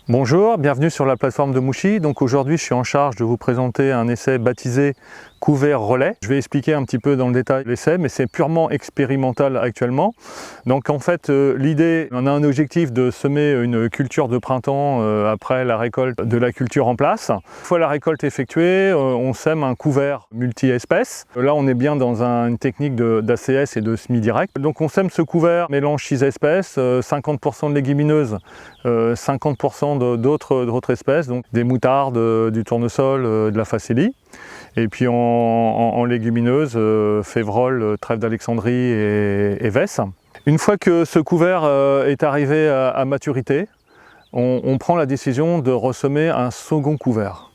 Bonjour, bienvenue sur la plateforme de Mouchy. Donc aujourd'hui, je suis en charge de vous présenter un essai baptisé couvert relais. Je vais expliquer un petit peu dans le détail l'essai, mais c'est purement expérimental actuellement. Donc en fait, l'idée, on a un objectif de semer une culture de printemps après la récolte de la culture en place. Une fois la récolte effectuée, on sème un couvert multi-espèces. Là, on est bien dans une technique d'ACS et de semi-direct. Donc on sème ce couvert mélange 6 espèces, 50% de légumineuses, 50% d'autres espèces, donc des moutardes, du tournesol, de la facélie. Et puis en légumineuses, févrole, trèfle d'Alexandrie et vesse. Une fois que ce couvert est arrivé à maturité, on prend la décision de ressemer un second couvert.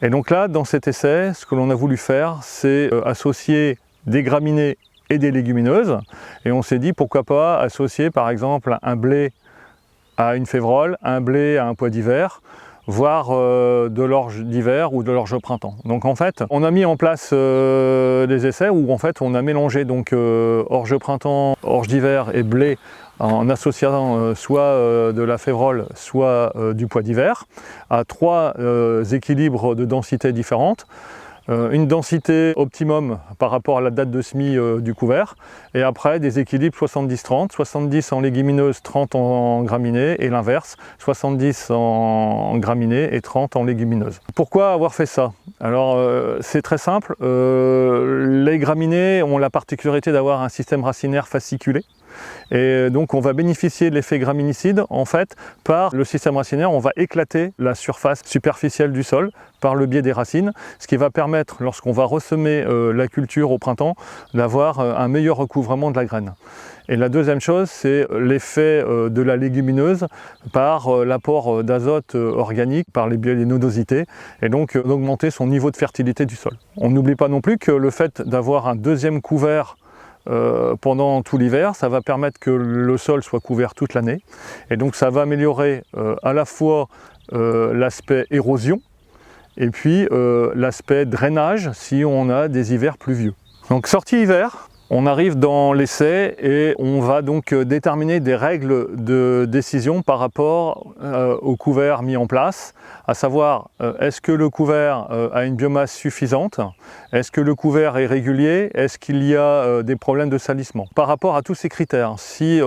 Et donc là, dans cet essai, ce que l'on a voulu faire, c'est associer des graminées et des légumineuses. Et on s'est dit, pourquoi pas associer par exemple un blé à une févrole, un blé à un pois d'hiver, voire de l'orge d'hiver ou de l'orge au printemps. Donc en fait, on a mis en place des essais où en fait on a mélangé donc orge au printemps, orge d'hiver et blé en associant soit de la févrole, soit du pois d'hiver, à 3 équilibres de densité différentes. Une densité optimum par rapport à la date de semis du couvert, et après des équilibres 70-30, 70 en légumineuses, 30 en graminées, et l'inverse, 70 en graminées et 30 en légumineuses. Pourquoi avoir fait ça? Alors c'est très simple, les graminées ont la particularité d'avoir un système racinaire fasciculé, et donc on va bénéficier de l'effet graminicide en fait par le système racinaire. On va éclater la surface superficielle du sol par le biais des racines, ce qui va permettre, lorsqu'on va ressemer la culture au printemps, d'avoir un meilleur recouvrement de la graine. Et la deuxième chose, c'est l'effet de la légumineuse par l'apport d'azote organique, par les nodosités, et donc d'augmenter son niveau de fertilité du sol. On n'oublie pas non plus que le fait d'avoir un deuxième couvert pendant tout l'hiver, ça va permettre que le sol soit couvert toute l'année, et donc ça va améliorer à la fois l'aspect érosion et puis l'aspect drainage si on a des hivers pluvieux. Donc sortie hiver, on arrive dans l'essai et on va donc déterminer des règles de décision par rapport au couvert mis en place, à savoir est-ce que le couvert a une biomasse suffisante, est-ce que le couvert est régulier, est-ce qu'il y a des problèmes de salissement. Par rapport à tous ces critères, si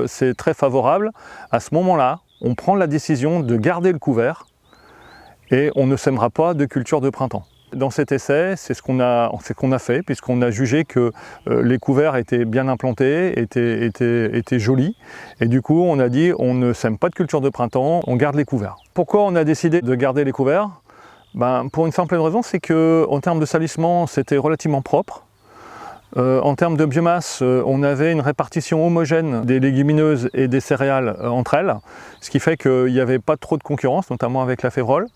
c'est très favorable, à ce moment-là, on prend la décision de garder le couvert et on ne sèmera pas de culture de printemps. Dans cet essai, c'est ce qu'on a fait, puisqu'on a jugé que les couverts étaient bien implantés, étaient jolis, et du coup on a dit on ne sème pas de culture de printemps, on garde les couverts. Pourquoi on a décidé de garder les couverts? Pour une simple raison, c'est qu'en termes de salissement, c'était relativement propre. En termes de biomasse, on avait une répartition homogène des légumineuses et des céréales entre elles, ce qui fait qu'il n'y avait pas trop de concurrence, notamment avec la févrole.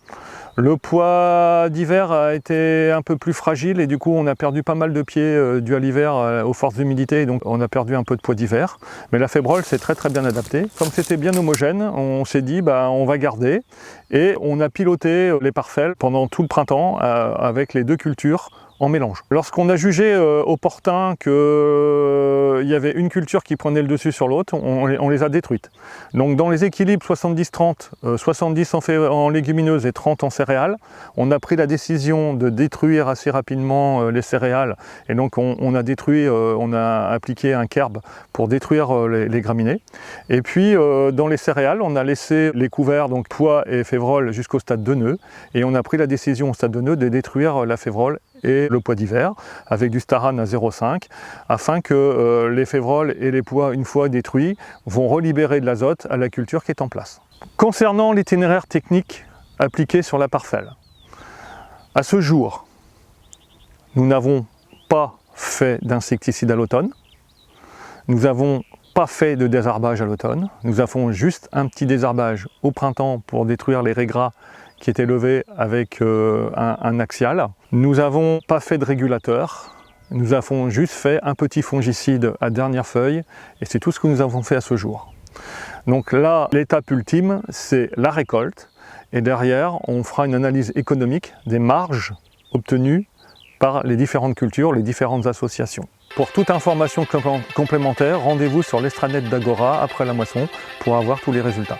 Le pois d'hiver a été un peu plus fragile et du coup on a perdu pas mal de pieds dû à l'hiver aux forces d'humidité, donc on a perdu un peu de pois d'hiver. Mais la févrole s'est très bien adaptée. Comme c'était bien homogène, on s'est dit on va garder, et on a piloté les parcelles pendant tout le printemps avec les 2 cultures en mélange. Lorsqu'on a jugé opportun qu'il y avait une culture qui prenait le dessus sur l'autre, on les a détruites. Donc dans les équilibres 70-30, 70 en légumineuses et 30 en céréales, on a pris la décision de détruire assez rapidement les céréales, et donc on a détruit, on a appliqué un kerb pour détruire les graminées. Et puis dans les céréales, on a laissé les couverts, donc pois et févrole, jusqu'au stade de nœud, et on a pris la décision au stade de nœud de détruire la févrole et le pois d'hiver avec du Staran à 0,5 afin que les févroles et les pois, une fois détruits, vont relibérer de l'azote à la culture qui est en place. Concernant l'itinéraire technique appliqué sur la parcelle, à ce jour, nous n'avons pas fait d'insecticide à l'automne, nous n'avons pas fait de désherbage à l'automne, nous avons juste un petit désherbage au printemps pour détruire les raies gras qui étaient levés avec un axial. Nous n'avons pas fait de régulateur, nous avons juste fait un petit fongicide à dernière feuille, et c'est tout ce que nous avons fait à ce jour. Donc là, l'étape ultime, c'est la récolte, et derrière, on fera une analyse économique des marges obtenues par les différentes cultures, les différentes associations. Pour toute information complémentaire, rendez-vous sur l'extranet d'Agora après la moisson pour avoir tous les résultats.